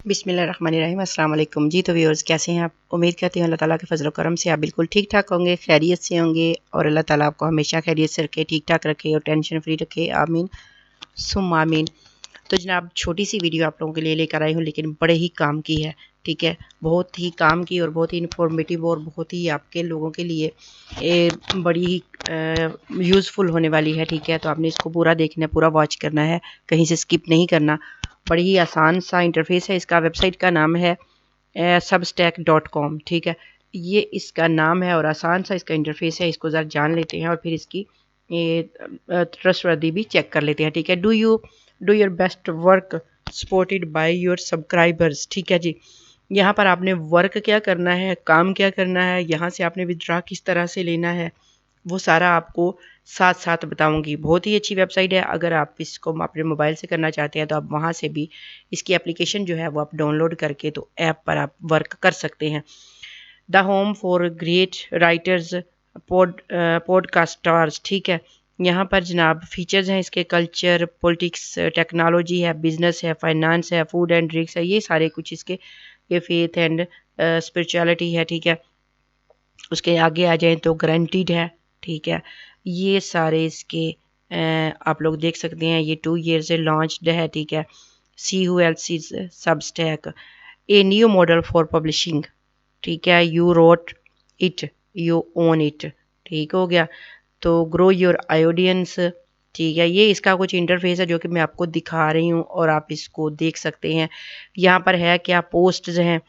बिस्मिल्लाहिर्रहमानिर्रहीम अस्सलाम वालेकुम जी। तो व्यूअर्स कैसे हैं आप? उम्मीद करती हूँ अल्लाह ताला के फजल करम से आप बिल्कुल ठीक ठाक होंगे, खैरियत से होंगे और अल्लाह ताला आपको हमेशा खैरियत से रखे, ठीक ठाक रखे और टेंशन फ्री रखे। आमीन सुम आमीन। तो जनाब छोटी सी वीडियो आप लोगों के लिए लेकर आई हूँ, लेकिन बड़े ही काम की है। ठीक है, बहुत ही काम की और बहुत ही इंफॉर्मेटिव और बहुत ही आपके लोगों के लिए बड़ी ही यूज़फुल होने वाली है। ठीक है, तो आपने इसको पूरा देखना है, पूरा वॉच करना है, कहीं से स्किप नहीं करना। बड़ी ही आसान सा इंटरफेस है इसका। वेबसाइट का नाम है substack.com। ठीक है, ये इसका नाम है और आसान सा इसका इंटरफेस है। इसको ज़रा जान लेते हैं और फिर इसकी ट्रस्टवर्दी भी चेक कर लेते हैं। ठीक है, do your best work supported by your subscribers. ठीक है जी, यहाँ पर आपने वर्क क्या करना है, काम क्या करना है, यहाँ से आपने विथड्रॉ किस तरह से लेना है, वो सारा आपको साथ साथ बताऊंगी। बहुत ही अच्छी वेबसाइट है। अगर आप इसको अपने मोबाइल से करना चाहते हैं तो आप वहाँ से भी इसकी एप्लीकेशन जो है वो आप डाउनलोड करके तो ऐप पर आप वर्क कर सकते हैं। The home for great writers podcasters. ठीक है, यहाँ पर जनाब फीचर्स हैं इसके, कल्चर, पॉलिटिक्स, टेक्नोलॉजी है, बिजनेस है, फाइनेंस है, फूड एंड ड्रिंक्स है, ये सारे कुछ इसके, ये फेथ एंड स्पिरिचुअलिटी है। ठीक है, उसके आगे आ जाएं तो गारंटीड है। ठीक है, ये सारे इसके आप लोग देख सकते हैं। ये 2 ईयर से लॉन्च्ड है। ठीक है, see who else is Substack, a new model for publishing. ठीक है, you wrote it, you own it. ठीक हो गया, तो ग्रो योर ऑडियंस। ठीक है, ये इसका कुछ इंटरफेस है जो कि मैं आपको दिखा रही हूँ और आप इसको देख सकते हैं। यहाँ पर है क्या, पोस्ट्स हैं,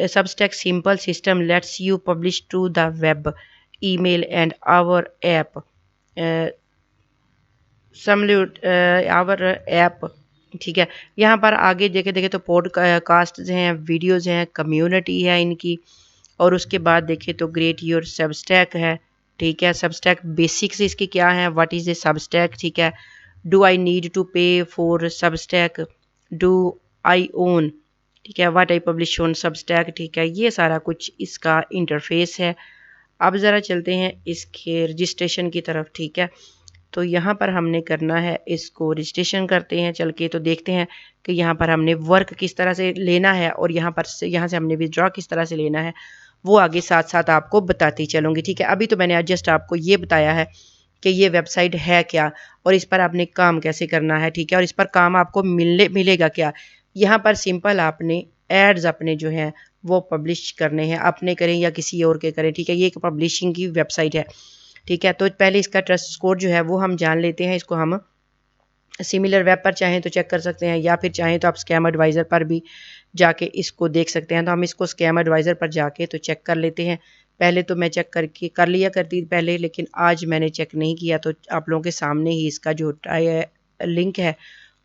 Substack simple system lets you publish to the web, email and our app. our app। ठीक है, यहाँ पर आगे देखे देखे तो पॉडकास्ट हैं, वीडियोस हैं, कम्युनिटी है इनकी, और उसके बाद देखे तो ग्रेट योर सबस्टैक है। ठीक है, सबस्टैक बेसिक्स इसकी क्या है, व्हाट इज ए सबस्टैक। ठीक है, डू आई नीड टू पे for Substack, do I own. ठीक है, what I publish on Substack. ठीक है, ये सारा कुछ इसका इंटरफेस है। अब ज़रा चलते हैं इसके रजिस्ट्रेशन की तरफ। ठीक है, तो यहाँ पर हमने करना है, इसको रजिस्ट्रेशन करते हैं चल के, तो देखते हैं कि यहाँ पर हमने वर्क किस तरह से लेना है और यहाँ से हमने विड्रॉ किस तरह से लेना है, वो आगे साथ साथ आपको बताती चलूँगी। ठीक है, अभी तो मैंने जस्ट आपको ये बताया है कि ये वेबसाइट है क्या और इस पर आपने काम कैसे करना है। ठीक है, और इस पर काम आपको मिलेगा क्या। यहाँ पर सिंपल आपने एड्स अपने जो हैं वो पब्लिश करने हैं, अपने करें या किसी और के करें। ठीक है, ये एक पब्लिशिंग की वेबसाइट है। ठीक है, तो पहले इसका ट्रस्ट स्कोर जो है वो हम जान लेते हैं। इसको हम सिमिलर वेब पर चाहें तो चेक कर सकते हैं, या फिर चाहें तो आप स्कैम एडवाइज़र पर भी जाके इसको देख सकते हैं। तो हम इसको स्कैम एडवाइज़र पर जाके तो चेक कर लेते हैं। पहले तो मैं चेक करके कर लिया करती पहले, लेकिन आज मैंने चेक नहीं किया, तो आप लोगों के सामने ही इसका जो लिंक है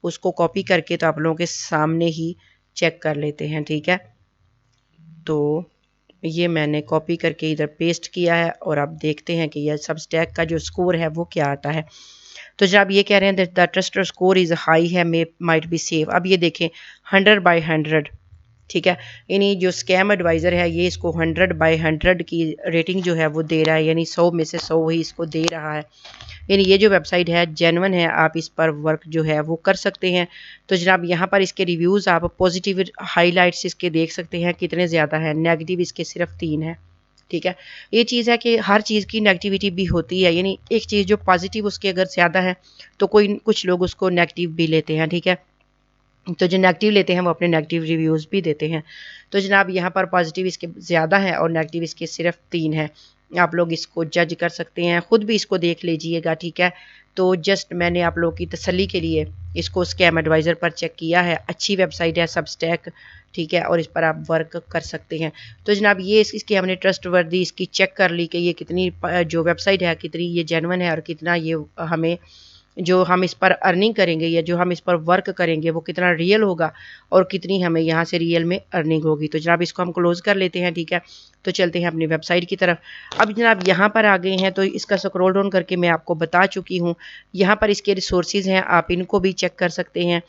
उसको कॉपी करके तो आप लोगों के सामने ही चेक कर लेते हैं। ठीक है, तो ये मैंने कॉपी करके इधर पेस्ट किया है और आप देखते हैं कि यह सबस्टैक का जो स्कोर है वो क्या आता है। तो जब ये कह रहे हैं the trust score is high है, मे माइट बी सेफ। अब ये देखें 100/100। ठीक है, यानी जो स्कैम एडवाइज़र है ये इसको 100/100 की रेटिंग जो है वो दे रहा है, यानी 100 में से 100 ही इसको दे रहा है। यानी ये जो वेबसाइट है जेन्युइन है, आप इस पर वर्क जो है वो कर सकते हैं। तो जनाब यहाँ पर इसके रिव्यूज़ आप पॉजिटिव हाईलाइट्स इसके देख सकते हैं कितने ज़्यादा हैं, नेगेटिव इसके सिर्फ 3 हैं। ठीक है, ये चीज़ है कि हर चीज़ की नेगेटिविटी भी होती है, यानी एक चीज़ जो पॉजिटिव उसके अगर ज़्यादा है तो कुछ लोग उसको नेगेटिव भी लेते हैं। ठीक है, तो जो नेगेटिव लेते हैं वो अपने नेगेटिव रिव्यूज़ भी देते हैं। तो जनाब यहाँ पर पॉजिटिव इसके ज़्यादा है और नेगेटिव इसके सिर्फ 3 है। आप लोग इसको जज कर सकते हैं, ख़ुद भी इसको देख लीजिएगा। ठीक है, तो जस्ट मैंने आप लोगों की तसल्ली के लिए इसको स्कैम एडवाइज़र पर चेक किया है। अच्छी वेबसाइट है सबस्टैक। ठीक है, और इस पर आप वर्क कर सकते हैं। तो जनाब ये इसकी हमने ट्रस्टवर्दी इसकी चेक कर ली कि ये कितनी जो वेबसाइट है कितनी ये जेन्युइन है और कितना ये हमें जो हम इस पर अर्निंग करेंगे या जो हम इस पर वर्क करेंगे वो कितना रियल होगा और कितनी हमें यहाँ से रियल में अर्निंग होगी। तो जनाब इसको हम क्लोज़ कर लेते हैं। ठीक है, तो चलते हैं अपनी वेबसाइट की तरफ। अब जनाब यहाँ पर आ गए हैं तो इसका स्क्रॉल डाउन करके मैं आपको बता चुकी हूँ। यहाँ पर इसके रिसोर्सेज हैं, आप इनको भी चेक कर सकते हैं।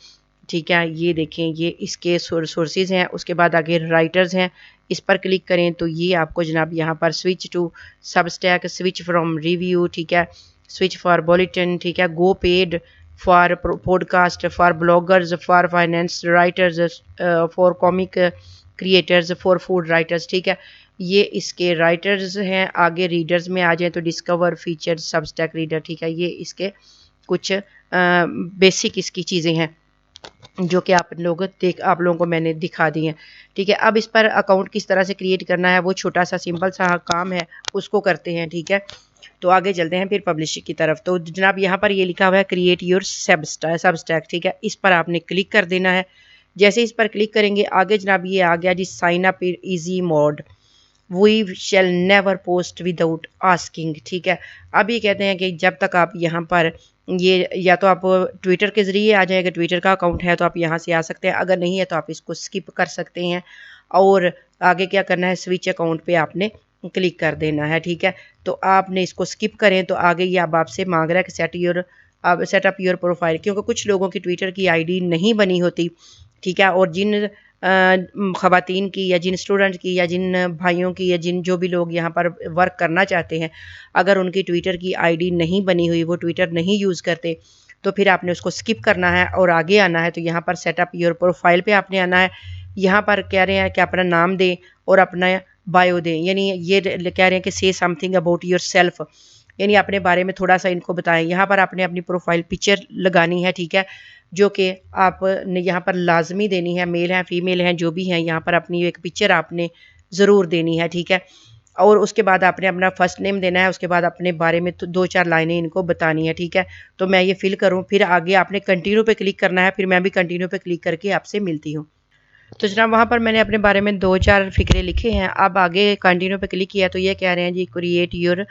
ठीक है, ये देखें ये इसके सोर्सेज हैं। उसके बाद आगे राइटर्स हैं, इस पर क्लिक करें तो ये आपको जनाब यहाँ पर switch to Substack, switch from review. ठीक है, स्विच फॉर बुलेटिन। ठीक है, go paid. For podcast, for bloggers, for finance writers, for comic creators, for food writers. ठीक है, ये इसके राइटर्स हैं। आगे रीडर्स में आ जाए तो डिस्कवर फीचर सबस्टैक रीडर। ठीक है, ये इसके कुछ बेसिक इसकी चीज़ें हैं जो कि आप लोगों को मैंने दिखा दी हैं। ठीक है, अब इस पर अकाउंट किस तरह से क्रिएट करना है वो छोटा सा सिंपल सा काम है, उसको करते हैं। ठीक है, तो आगे चलते हैं फिर पब्लिशिंग की तरफ। तो जनाब यहाँ पर ये लिखा हुआ है क्रिएट योर सबस्टैक। ठीक है, इस पर आपने क्लिक कर देना है। जैसे इस पर क्लिक करेंगे आगे जनाब ये आ गया जी sign up easy mode, we shall never post without asking. ठीक है, अब ये कहते हैं कि जब तक आप यहाँ पर ये या तो आप ट्विटर के ज़रिए आ जाएगा, ट्विटर का अकाउंट है तो आप यहाँ से आ सकते हैं, अगर नहीं है तो आप इसको स्किप कर सकते हैं। और आगे क्या करना है, स्विच अकाउंट पे आपने क्लिक कर देना है। ठीक है, तो आपने इसको स्किप करें तो आगे ये अब आपसे मांग रहा है कि सेटअप योर प्रोफाइल, क्योंकि कुछ लोगों की ट्विटर की आईडी नहीं बनी होती। ठीक है, और जिन ख़वातीन की या जिन स्टूडेंट की या जिन भाइयों की या जिन जो भी लोग यहाँ पर वर्क करना चाहते हैं, अगर उनकी ट्विटर की आईडी नहीं बनी हुई, वो ट्विटर नहीं यूज़ करते, तो फिर आपने उसको स्किप करना है और आगे आना है। तो यहाँ पर सेटअप योर प्रोफाइल पे आपने आना है। यहाँ पर कह रहे हैं कि अपना नाम दें और अपना बायो दें, यानी ये कह रहे हैं कि से समथिंग अबाउट योर सेल्फ, यानी अपने बारे में थोड़ा सा इनको बताएं। यहाँ पर आपने अपनी प्रोफाइल पिक्चर लगानी है। ठीक है, जो कि आपने यहाँ पर लाजमी देनी है, मेल हैं फीमेल हैं जो भी हैं, यहाँ पर अपनी एक पिक्चर आपने ज़रूर देनी है। ठीक है, और उसके बाद आपने अपना फर्स्ट नेम देना है, उसके बाद अपने बारे में तो 2-4 लाइनें इनको बतानी है। ठीक है, तो मैं ये फिल करूँ, फिर आगे आपने कंटिन्यू पे क्लिक करना है, फिर मैं भी कंटिन्यू पे क्लिक करके आपसे मिलती हूँ। तो जनाब वहाँ पर मैंने अपने बारे में 2-4 फ़िक्रे लिखे हैं। अब आगे कंटिन्यू पे क्लिक किया तो ये कह रहे हैं जी क्रिएट योर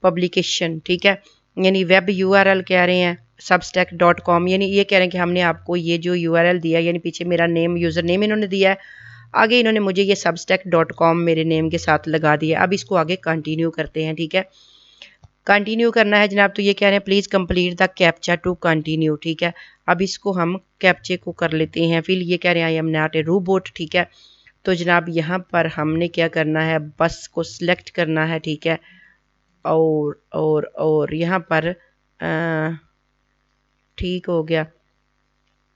पब्लिकेशन। ठीक है, यानी वेब यूआरएल कह रहे हैं substack.com, यानी ये कह रहे हैं कि हमने आपको ये जो यूआरएल दिया, यानी पीछे मेरा नेम यूज़र नेम इन्होंने दिया है, आगे इन्होंने मुझे ये substack.com मेरे नेम के साथ लगा दिया। अब इसको आगे कंटिन्यू करते हैं। ठीक है, कंटिन्यू करना है जनाब, तो ये कह रहे हैं please complete the captcha to continue. ठीक है, अब इसको हम कैप्चे को कर लेते हैं। फिर ये कह रहे हैं I am not a robot. ठीक है, तो जनाब यहाँ पर हमने क्या करना है, बस को सिलेक्ट करना है। ठीक है, और यहाँ पर ठीक हो गया।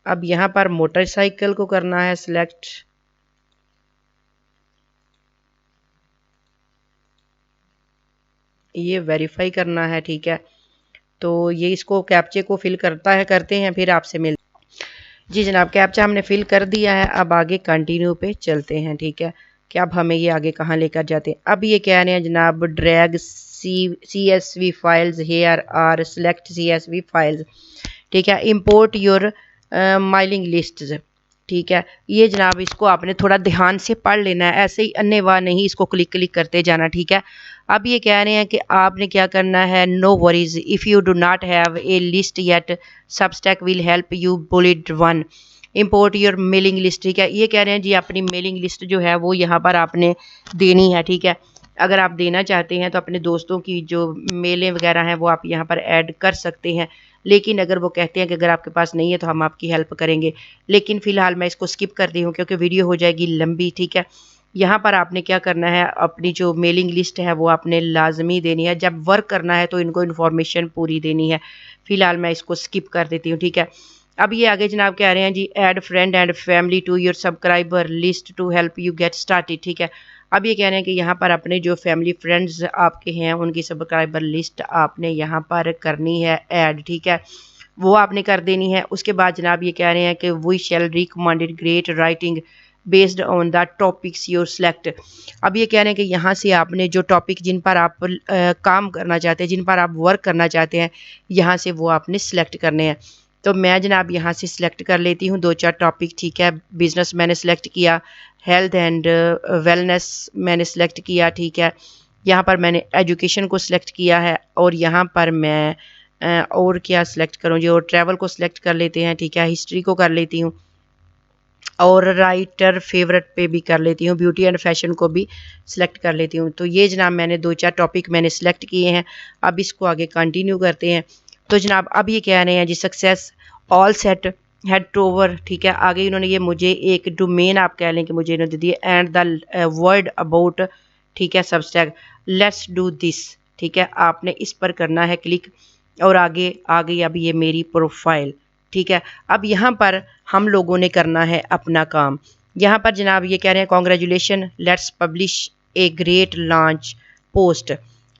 अब यहाँ पर मोटरसाइकिल को करना है सिलेक्ट, ये वेरीफाई करना है। ठीक है, तो ये इसको कैप्चे को फिल करते हैं, फिर आपसे मिल जी जनाब कैप्चा हमने फिल कर दिया है। अब आगे कंटिन्यू पे चलते हैं। ठीक है, कि अब हमें ये आगे कहाँ लेकर जाते हैं। अब ये कह रहे हैं जनाब drag CSV files here or select CSV files. ठीक है, इंपोर्ट योर माइलिंग लिस्ट। ठीक है, ये जनाब इसको आपने थोड़ा ध्यान से पढ़ लेना है, ऐसे ही अन्यवा नहीं इसको क्लिक क्लिक करते जाना। ठीक है, अब ये कह रहे हैं कि आपने क्या करना है, no worries if you do not have a list yet Substack will help you bullet 1 import your mailing list. ठीक है, ये कह रहे हैं जी अपनी मेलिंग लिस्ट जो है वो यहाँ पर आपने देनी है। ठीक है, अगर आप देना चाहते हैं तो अपने दोस्तों की जो मेलें वगैरह हैं वो आप यहाँ पर ऐड कर सकते हैं, लेकिन अगर वो कहते हैं कि अगर आपके पास नहीं है तो हम आपकी हेल्प करेंगे, लेकिन फ़िलहाल मैं इसको स्किप कर दी हूँ क्योंकि वीडियो हो जाएगी लंबी। ठीक है, यहाँ पर आपने क्या करना है, अपनी जो मेलिंग लिस्ट है वो आपने लाजमी देनी है। जब वर्क करना है तो इनको इन्फॉर्मेशन पूरी देनी है। फ़िलहाल मैं इसको स्किप कर देती हूँ। ठीक है, अब ये आगे जनाब कह रहे हैं जी add friend and family to your subscriber list to help you get started. ठीक है, अब ये कह रहे हैं कि यहाँ पर अपने जो फैमिली फ्रेंड्स आपके हैं उनकी सब्सक्राइबर लिस्ट आपने यहाँ पर करनी है ऐड। ठीक है, वो आपने कर देनी है। उसके बाद जनाब ये कह रहे हैं कि we shall recommended great writing based on the topics your select. अब ये कह रहे हैं कि यहाँ से आपने जो टॉपिक जिन पर आप काम करना चाहते हैं, जिन पर आप वर्क करना चाहते हैं, यहाँ से वो आपने सेलेक्ट करने हैं। तो मैं जनाब यहाँ से सिलेक्ट कर लेती हूँ 2-4 टॉपिक। ठीक है, बिज़नेस मैंने सेलेक्ट किया, हेल्थ एंड वेलनेस मैंने सेलेक्ट किया। ठीक है, यहाँ पर मैंने एजुकेशन को सिलेक्ट किया है, और यहाँ पर मैं और क्या सिलेक्ट करूँ जी, और ट्रैवल को सिलेक्ट कर लेते हैं। ठीक है, हिस्ट्री को कर लेती हूँ, और राइटर फेवरेट पे भी कर लेती हूँ, ब्यूटी एंड फैशन को भी सिलेक्ट कर लेती हूँ। तो ये जनाब मैंने 2-4 टॉपिक मैंने सिलेक्ट किए हैं। अब इसको आगे कंटिन्यू करते हैं। तो जनाब अब ये कह रहे हैं जी success all set head over. ठीक है, आगे इन्होंने ये मुझे एक डोमेन आप कह लें कि मुझे इन्होंने दिए एंड द वर्ड अबाउट। ठीक है, सबस्टैक लेट्स डू दिस। ठीक है, आपने इस पर करना है क्लिक, और आगे आ गई अब ये मेरी प्रोफाइल। ठीक है। अब यहाँ पर हम लोगों ने करना है अपना काम। यहाँ पर जनाब ये कह रहे हैं congratulation let's publish a great launch post.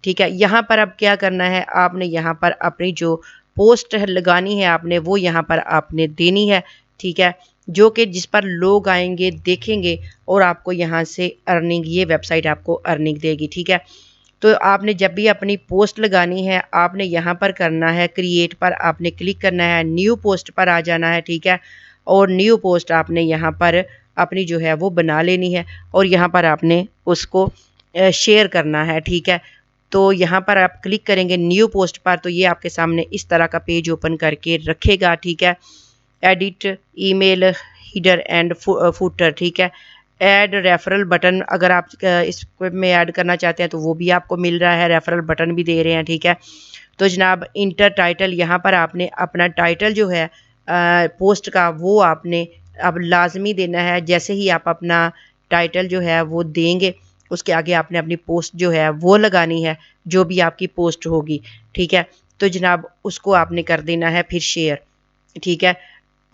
ठीक है, यहाँ पर अब क्या करना है, आपने यहाँ पर अपनी जो पोस्ट लगानी है आपने वो यहाँ पर आपने देनी है। ठीक है, जो कि जिस पर लोग आएंगे देखेंगे और आपको यहाँ से अर्निंग, ये वेबसाइट आपको अर्निंग देगी। ठीक है, तो आपने जब भी अपनी पोस्ट लगानी है आपने यहाँ पर करना है क्रिएट पर आपने क्लिक करना है, न्यू पोस्ट पर आ जाना है। ठीक है, और न्यू पोस्ट आपने यहाँ पर अपनी जो है वो बना लेनी है और यहाँ पर आपने उसको शेयर करना है। ठीक है, तो यहाँ पर आप क्लिक करेंगे न्यू पोस्ट पर तो ये आपके सामने इस तरह का पेज ओपन करके रखेगा। ठीक है, edit email header and footer. ठीक है, ऐड रेफरल बटन अगर आप इस में ऐड करना चाहते हैं तो वो भी आपको मिल रहा है, रेफरल बटन भी दे रहे हैं। ठीक है, तो जनाब इंटर टाइटल, यहाँ पर आपने अपना टाइटल जो है पोस्ट का वो आपने अब लाजमी देना है। जैसे ही आप अपना टाइटल जो है वो देंगे उसके आगे आपने अपनी पोस्ट जो है वो लगानी है, जो भी आपकी पोस्ट होगी। ठीक है, तो जनाब उसको आपने कर देना है फिर शेयर। ठीक है,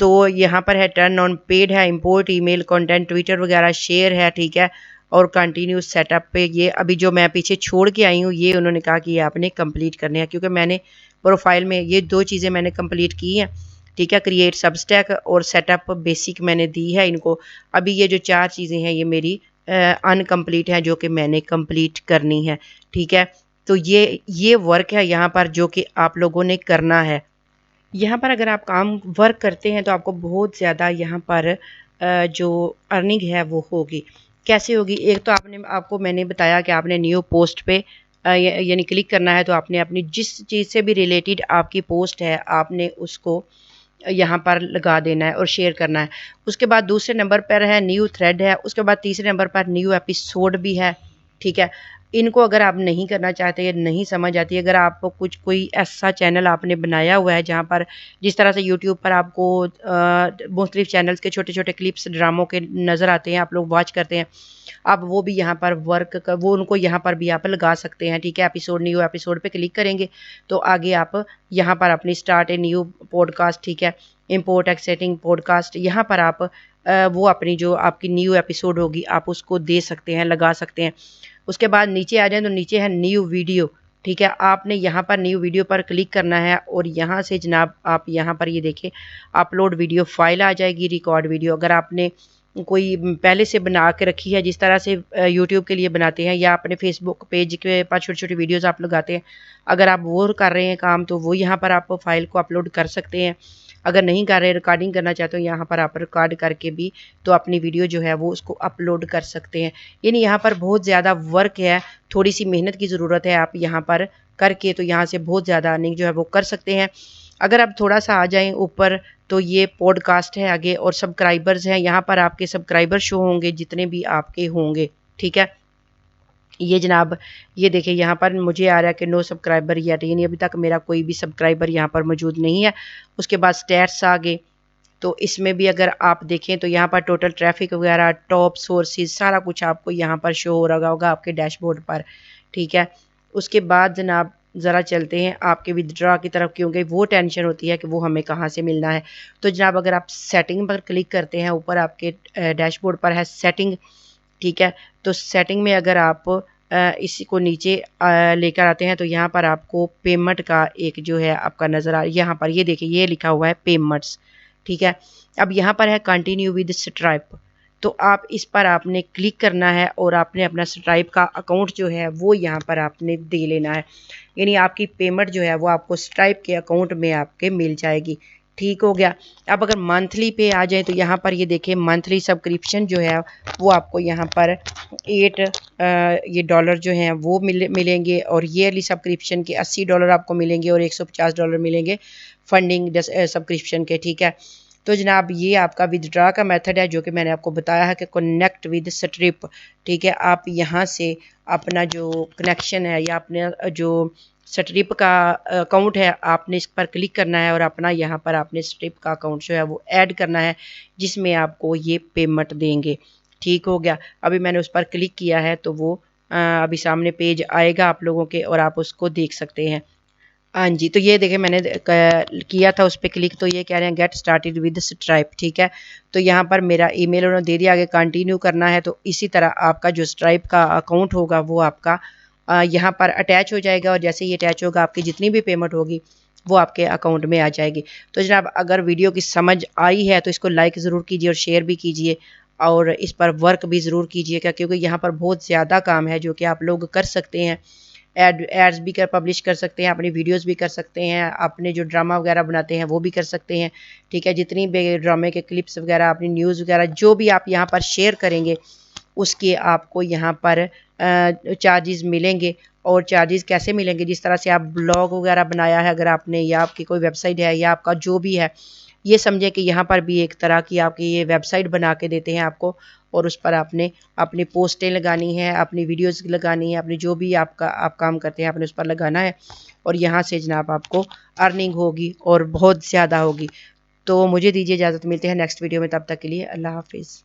तो यहाँ पर है टर्न ऑन पेड है, इंपोर्ट ईमेल कंटेंट ट्विटर वगैरह शेयर है। ठीक है, और कंटिन्यू सेटअप पे ये अभी जो मैं पीछे छोड़ के आई हूँ ये उन्होंने कहा कि ये आपने कंप्लीट करने हैं, क्योंकि मैंने प्रोफाइल में ये 2 चीज़ें मैंने कंप्लीट की हैं। ठीक है, क्रिएट सबस्टैक और सेटअप बेसिक मैंने दी है इनको। अभी ये जो 4 चीज़ें हैं ये मेरी अनकम्प्लीट हैं जो कि मैंने कंप्लीट करनी है। ठीक है, तो ये वर्क है यहाँ पर जो कि आप लोगों ने करना है। यहाँ पर अगर आप काम वर्क करते हैं तो आपको बहुत ज़्यादा यहाँ पर जो अर्निंग है वो होगी। कैसे होगी, एक तो आपको मैंने बताया कि आपने न्यू पोस्ट पे यानी क्लिक करना है, तो आपने अपनी जिस चीज़ से भी रिलेटेड आपकी पोस्ट है आपने उसको यहाँ पर लगा देना है और शेयर करना है। उसके बाद दूसरे नंबर पर है न्यू थ्रेड है, उसके बाद तीसरे नंबर पर न्यू एपिसोड भी है। ठीक है, इनको अगर आप नहीं करना चाहते या नहीं समझ आती, अगर आपको कोई ऐसा चैनल आपने बनाया हुआ है जहाँ पर जिस तरह से यूट्यूब पर आपको मुख्तलिफ चैनल्स के छोटे छोटे क्लिप्स ड्रामों के नज़र आते हैं, आप लोग वॉच करते हैं, आप वो भी यहाँ पर वर्क कर वो उनको यहाँ पर भी आप लगा सकते हैं। ठीक है, एपिसोड न्यू एपिसोड पे क्लिक करेंगे तो आगे आप यहाँ पर अपनी स्टार्ट ए न्यू पॉडकास्ट, ठीक है, इंपोर्ट एक्सेटिंग पॉडकास्ट, यहाँ पर आप वो अपनी जो आपकी न्यू एपिसोड होगी आप उसको दे सकते हैं, लगा सकते हैं। उसके बाद नीचे आ जाए तो नीचे है न्यू वीडियो। ठीक है, आपने यहाँ पर न्यू वीडियो पर क्लिक करना है और यहाँ से जनाब आप यहाँ पर ये देखें अपलोड वीडियो फाइल आ जाएगी, रिकॉर्ड वीडियो। अगर आपने कोई पहले से बना के रखी है जिस तरह से यूट्यूब के लिए बनाते हैं या अपने फेसबुक पेज के पास छोटी छोटी वीडियोस आप लगाते हैं, अगर आप वो कर रहे हैं काम तो वो यहाँ पर आप फाइल को अपलोड कर सकते हैं। अगर नहीं कर रहे, रिकॉर्डिंग करना चाहते हो, यहाँ पर आप रिकॉर्ड करके भी तो अपनी वीडियो जो है वो उसको अपलोड कर सकते हैं। यानी यहाँ पर बहुत ज़्यादा वर्क है, थोड़ी सी मेहनत की ज़रूरत है, आप यहाँ पर करके तो यहाँ से बहुत ज़्यादा अर्निंग जो है वो कर सकते हैं। अगर आप थोड़ा सा आ जाएं ऊपर तो ये पॉडकास्ट है आगे और सब्सक्राइबर्स हैं, यहाँ पर आपके सब्सक्राइबर शो होंगे जितने भी आपके होंगे। ठीक है, ये जनाब ये देखिए यहाँ पर मुझे आ रहा है कि नो सब्सक्राइबर येट, यानी अभी तक मेरा कोई भी सब्सक्राइबर यहाँ पर मौजूद नहीं है। उसके बाद स्टैट्स आ गए, तो इसमें भी अगर आप देखें तो यहाँ पर टोटल ट्रैफिक वगैरह, टॉप सोर्सेज, सारा कुछ आपको यहाँ पर शो हो रहा होगा आपके डैशबोर्ड पर। ठीक है, उसके बाद जनाब ज़रा चलते हैं आपके विदड्रॉ की तरफ, क्योंकि वो टेंशन होती है कि वो हमें कहाँ से मिलना है। तो जनाब अगर आप सेटिंग पर क्लिक करते हैं, ऊपर आपके डैशबोर्ड पर है सेटिंग। ठीक है, तो सेटिंग में अगर आप इसी को नीचे लेकर आते हैं तो यहाँ पर आपको पेमेंट का एक जो है आपका नज़र यहाँ पर ये देखिए ये लिखा हुआ है पेमेंट्स। ठीक है, अब यहाँ पर है कंटिन्यू विद स्ट्राइप, तो आप इस पर आपने क्लिक करना है और आपने अपना स्ट्राइप का अकाउंट जो है वो यहाँ पर आपने दे लेना है, यानी आपकी पेमेंट जो है वो आपको स्ट्राइप के अकाउंट में आपके मिल जाएगी। ठीक हो गया। अब अगर मंथली पे आ जाए तो यहाँ पर ये देखें मंथली सब्सक्रिप्शन जो है वो आपको यहाँ पर 8 ये डॉलर जो हैं वो मिलेंगे और ईयरली सब्सक्रिप्शन के $80 आपको मिलेंगे और $150 मिलेंगे फंडिंग सब्सक्रिप्शन के। ठीक है, तो जनाब ये आपका विदड्रॉ का मेथड है जो कि मैंने आपको बताया है कि कनेक्ट विद स्ट्रिप। ठीक है, आप यहाँ से अपना जो कनेक्शन है या अपने जो स्ट्रिप का अकाउंट है आपने इस पर क्लिक करना है और अपना यहाँ पर आपने स्ट्रिप का अकाउंट जो है वो ऐड करना है जिसमें आपको ये पेमेंट देंगे। ठीक हो गया, अभी मैंने उस पर क्लिक किया है तो वो अभी सामने पेज आएगा आप लोगों के और आप उसको देख सकते हैं। हाँ जी, तो ये देखिए मैंने किया था उस पे क्लिक, तो ये कह रहे हैं गेट स्टार्टेड विद स्ट्राइप, ठीक है। तो यहाँ पर मेरा ईमेल उन्होंने दे दिया, आगे कंटिन्यू करना है। तो इसी तरह आपका जो स्ट्राइप का अकाउंट होगा वो आपका यहाँ पर अटैच हो जाएगा, और जैसे ही अटैच होगा आपकी जितनी भी पेमेंट होगी वो आपके अकाउंट में आ जाएगी। तो जनाब अगर वीडियो की समझ आई है तो इसको लाइक ज़रूर कीजिए और शेयर भी कीजिए, और इस पर वर्क भी ज़रूर कीजिएगा, क्योंकि यहाँ पर बहुत ज़्यादा काम है जो कि आप लोग कर सकते हैं। एड्स भी पब्लिश कर सकते हैं, अपनी वीडियोस भी कर सकते हैं, अपने जो ड्रामा वगैरह बनाते हैं वो भी कर सकते हैं, ठीक है। जितनी भी ड्रामे के क्लिप्स वगैरह, अपनी न्यूज़ वगैरह जो भी आप यहाँ पर शेयर करेंगे उसके आपको यहाँ पर चार्जेस मिलेंगे। और चार्जेस कैसे मिलेंगे, जिस तरह से आप ब्लॉग वगैरह बनाया है अगर आपने, या आपकी कोई वेबसाइट है, या आपका जो भी है, ये समझे कि यहाँ पर भी एक तरह की आपकी ये वेबसाइट बना के देते हैं आपको, और उस पर आपने अपनी पोस्टें लगानी है, अपनी वीडियोस लगानी है, अपनी जो भी आप काम करते हैं आपने उस पर लगाना है, और यहाँ से जनाब आपको अर्निंग होगी और बहुत ज़्यादा होगी। तो मुझे दीजिए इजाज़त, मिलते हैं नेक्स्ट वीडियो में, तब तक के लिए अल्लाह हाफिज़।